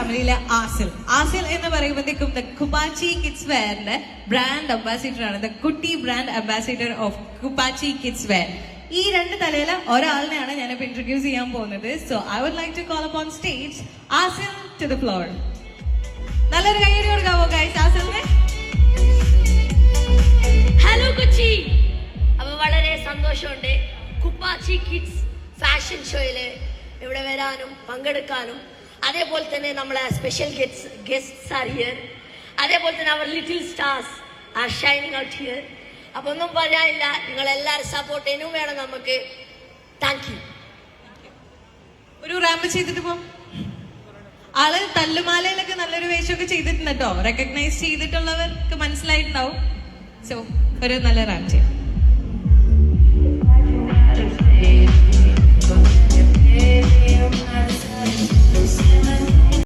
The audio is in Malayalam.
ഫാമിലിയിലെ ആസിൽ എന്ന് പറയുമ്പോഴത്തേക്കും ദ കുപ്പാച്ചി കിഡ്സ് വെയറിന്റെ ബ്രാൻഡ് അംബാസിഡർ ആണ്. The kutty brand ambassador of Kuppachi kids wear. ഈ രണ്ട് തലയിലെ ഒരാളിനെയാണ് ഞാനിപ്പോ ഇൻട്രൊഡ്യൂസ് ചെയ്യാൻ പോകുന്നത്. So I would like to call upon stage Asil to the floor. നല്ലൊരു കൈയ്യടി കൊടുക്കാവോ ഗൈസ് ആസിലിനെ? ഹലോ കൊച്ചി. അപ്പൊ വളരെ സന്തോഷമുണ്ട് കുപ്പാച്ചി കിഡ്സ് ഫാഷൻ ഷോയില് ഇവിടെ വരാനും പങ്കെടുക്കാനും. അതേപോലെ തന്നെ നമ്മളെ സ്പെഷ്യൽ ഗെസ്റ്റ്സ് ആർ ഹിയർ. അതേപോലെ തന്നെ അവർ little stars are shining out here. അപ്പൊ ഒന്നും പറയാനില്ല, നിങ്ങൾ എല്ലാവരും സപ്പോർട്ട് ഇനിയും വേണം നമുക്ക്. Thank you. ഒരു റാമ്പ് ചെയ്തിട്ട് പോ. ആള് തല്ലുമാലയിലൊക്കെ നല്ലൊരു വേഷമൊക്കെ ചെയ്തിട്ടുണ്ട് കേട്ടോ. റെക്കഗ്നൈസ് ചെയ്തിട്ടുള്ളവർക്ക് മനസ്സിലായിട്ടുണ്ടാവും. സോ ഒരു നല്ല റാമ്പ് ചെയ്യും. I'm